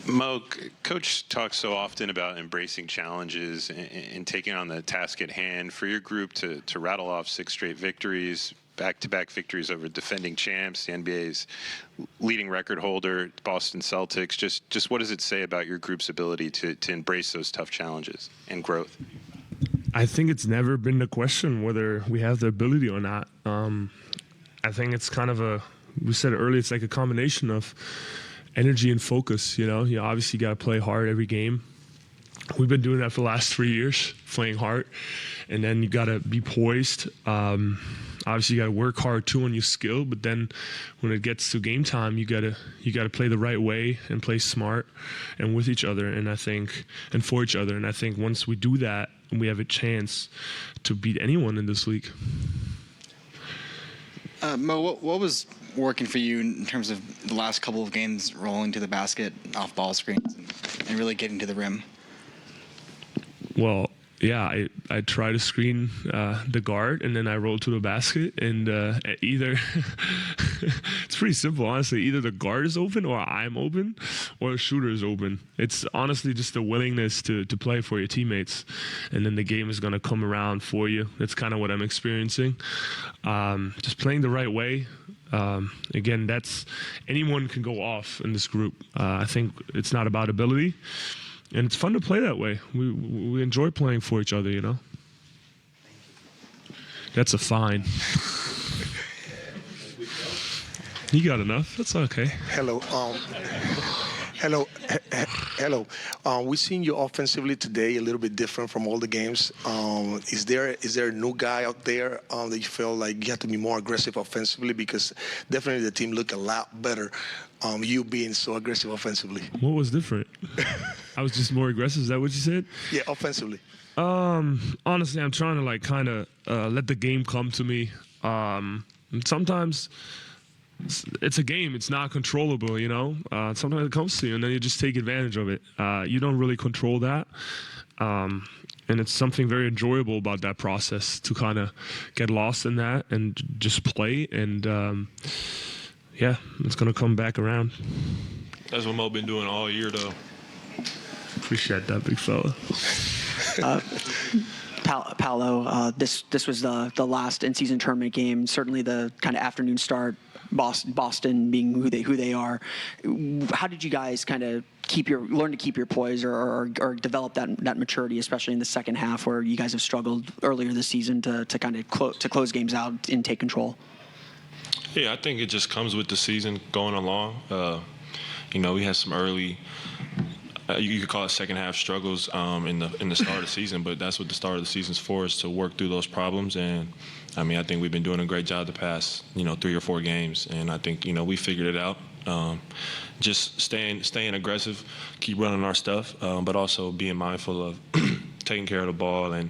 Mo, Coach talks so often about embracing challenges and taking on the task at hand. For your group to rattle off 6 straight victories, back-to-back victories over defending champs, the NBA's leading record holder, Boston Celtics, just what does it say about your group's ability to embrace those tough challenges and growth? I think it's never been the question whether we have the ability or not. I think it's kind of we said it earlier, it's like a combination of energy and focus. You obviously got to play hard every game. We've been doing that for the last 3 years, playing hard, and then you got to be poised. Obviously, you got to work hard too on your skill, but then when it gets to game time, you got to play the right way and play smart and with each other, and for each other. And I think once we do that, we have a chance to beat anyone in this league. Mo, what was working for you in terms of the last couple of games, rolling to the basket, off ball screens, and really getting to the rim? Well, yeah, I try to screen the guard, and then I roll to the basket, and either it's pretty simple, honestly. Either the guard is open, or I'm open, or the shooter is open. It's honestly just the willingness to play for your teammates, and then the game is going to come around for you. That's kind of what I'm experiencing. Just playing the right way. Again, anyone can go off in this group. I think it's not about ability. And it's fun to play that way. We enjoy playing for each other, That's a fine. You got enough. That's okay. Hello. Hello. We've seen you offensively today a little bit different from all the games. Is there a new guy out there that you feel like you have to be more aggressive offensively? Because definitely the team looked a lot better. You being so aggressive offensively. What was different? I was just more aggressive. Is that what you said? Yeah, offensively. Honestly, I'm trying to kind of let the game come to me. And sometimes it's a game. It's not controllable, Sometimes it comes to you, and then you just take advantage of it. You don't really control that. And it's something very enjoyable about that process, to kind of get lost in that and just play. And, yeah, it's going to come back around. That's what Mo been doing all year, though. Appreciate that, big fella. Paolo, this was the last in-season tournament game. Certainly the kind of afternoon start. Boston being who they are. How did you guys kind of learn to keep your poise or develop that maturity, especially in the second half, where you guys have struggled earlier this season to kind of close games out and take control? Yeah, I think it just comes with the season going along. We had some early, you could call it second half struggles in the start of the season, but that's what the start of the season's for, is to work through those problems. And I think we've been doing a great job the past 3 or 4 games, and I think we figured it out. Just staying aggressive, keep running our stuff, but also being mindful of taking care of the ball and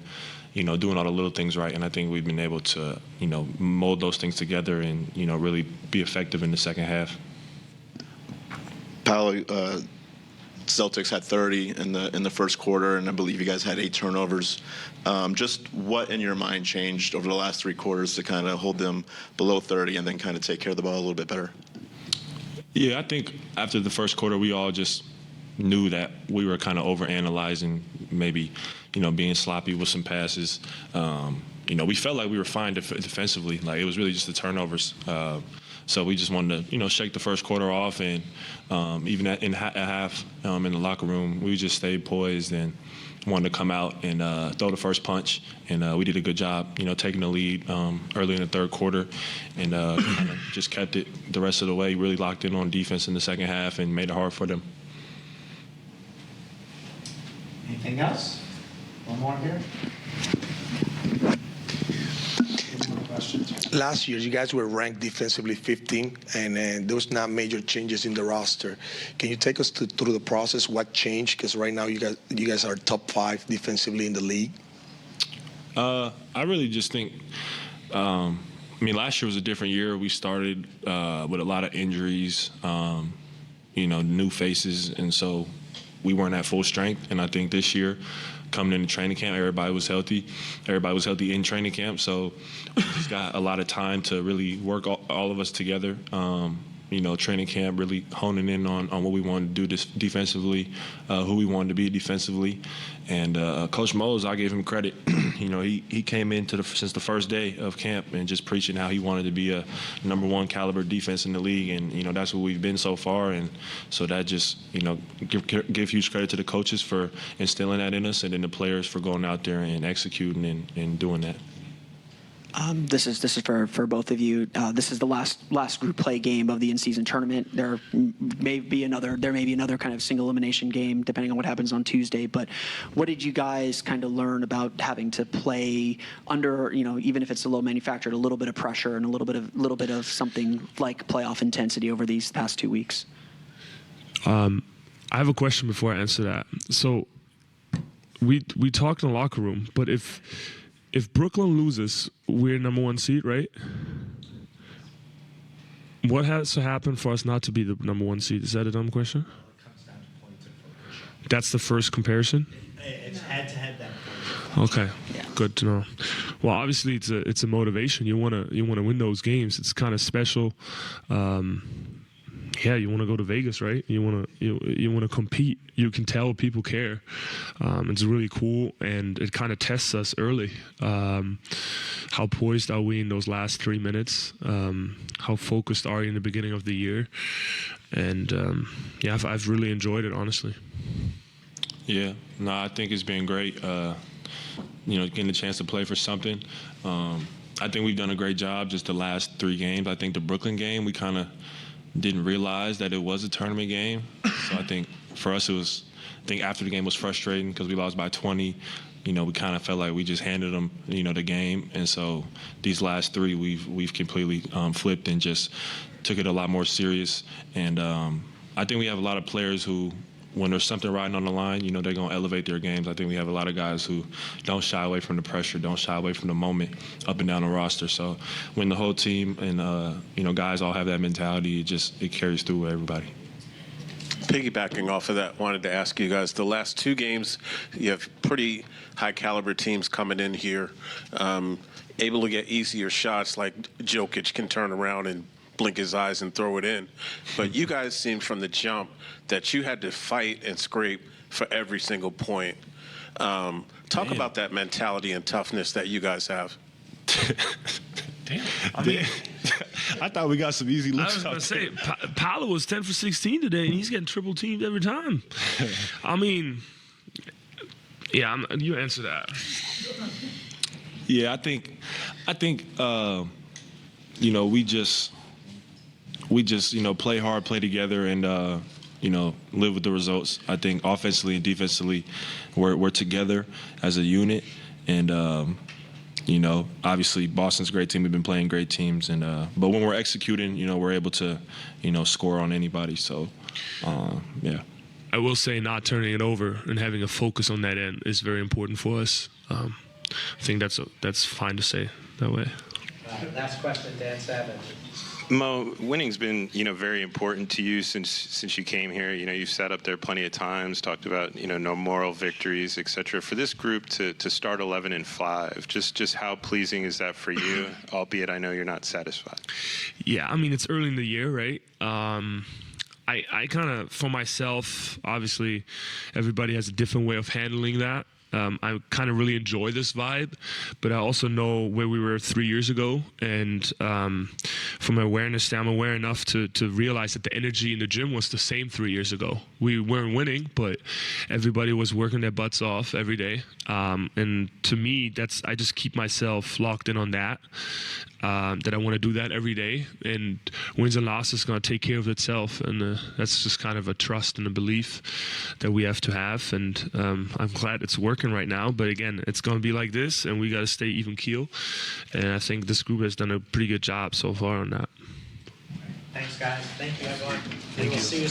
doing all the little things right. And I think we've been able to, mold those things together and, really be effective in the second half. Paolo, Celtics had 30 in the first quarter, and I believe you guys had 8 turnovers. Just what in your mind changed over the last 3 quarters to kind of hold them below 30 and then kind of take care of the ball a little bit better? Yeah, I think after the first quarter, we all just knew that we were kind of overanalyzing, maybe, being sloppy with some passes. We felt like we were fine defensively. Like, it was really just the turnovers. So we just wanted to, shake the first quarter off, and even at half in the locker room, we just stayed poised and wanted to come out and throw the first punch. And we did a good job, taking the lead early in the third quarter, and kind of just kept it the rest of the way. Really locked in on defense in the second half and made it hard for them. Anything else? One more here. Last year, you guys were ranked defensively 15, and there was not major changes in the roster. Can you take us through the process? What changed? Because right now, you guys are top 5 defensively in the league. I really just think, last year was a different year. We started with a lot of injuries, new faces, and so we weren't at full strength. And I think this year, coming into training camp, everybody was healthy. Everybody was healthy in training camp, so we just got a lot of time to really work all of us together. training camp, really honing in on what we wanted to do defensively, who we wanted to be defensively. And Coach Mose, I gave him credit. He came into since the first day of camp and just preaching how he wanted to be a number one caliber defense in the league. And, that's what we've been so far. And so that just, give huge credit to the coaches for instilling that in us, and then the players for going out there and executing and doing that. This is for both of you. This is the last group play game of the in-season tournament. There may be another kind of single elimination game depending on what happens on Tuesday. But what did you guys kind of learn about having to play under, even if it's a low manufactured, a little bit of pressure and a little bit of something like playoff intensity over these past 2 weeks? I have a question before I answer that. So we talked in the locker room, but if Brooklyn loses, we're number one seed, right? What has to happen for us not to be the number one seed? Is that a dumb question? It comes down to points of formation. That's the first comparison? It's head-to-head that Okay, good to know. Well, obviously it's a motivation. You wanna win those games. It's kind of special. You want to go to Vegas, right? You want to compete. You can tell people care. It's really cool, and it kind of tests us early. How poised are we in those last 3 minutes? How focused are you in the beginning of the year? And I've really enjoyed it, honestly. Yeah, no, I think it's been great. Getting a chance to play for something. I think we've done a great job just the last 3 games. I think the Brooklyn game, we kind of didn't realize that it was a tournament game. So I think for us I think after the game was frustrating because we lost by 20. We kind of felt like we just handed them, the game. And so these last 3, we've completely flipped and just took it a lot more serious. And I think we have a lot of players who, when there's something riding on the line, they're going to elevate their games. I think we have a lot of guys who don't shy away from the pressure, don't shy away from the moment up and down the roster. So when the whole team and, guys all have that mentality, it carries through with everybody. Piggybacking off of that, wanted to ask you guys, the last 2 games, you have pretty high caliber teams coming in here, able to get easier shots like Jokic can turn around and blink his eyes and throw it in. But you guys seemed from the jump that you had to fight and scrape for every single point. Talk about that mentality and toughness that you guys have. Damn. I thought we got some easy looks. I was going to say, Paolo was 10 for 16 today, and he's getting triple teamed every time. I mean, you answer that. Yeah, I think we just play hard, play together, and live with the results. I think offensively and defensively, we're together as a unit, and obviously Boston's a great team. We've been playing great teams, and but when we're executing, we're able to score on anybody. So I will say not turning it over and having a focus on that end is very important for us. I think that's fine to say that way. Last question, Dan Savage. Mo, winning's been, very important to you since you came here. You've sat up there plenty of times, talked about, no moral victories, et cetera. For this group to start 11-5, just how pleasing is that for you? Albeit, I know you're not satisfied. Yeah, I mean, it's early in the year, right? I kind of, for myself, obviously, everybody has a different way of handling that. I kind of really enjoy this vibe, but I also know where we were 3 years ago, and from an awareness standpoint, I'm aware enough to realize that the energy in the gym was the same 3 years ago. We weren't winning, but everybody was working their butts off every day, and to me, I just keep myself locked in on that I want to do that every day, and wins and losses is going to take care of itself, and that's just kind of a trust and a belief that we have to have, and I'm glad it's working right now. But again, it's going to be like this, and we got to stay even keel, and I think this group has done a pretty good job so far on that. Thanks, guys. Thank you, everyone. We will see you.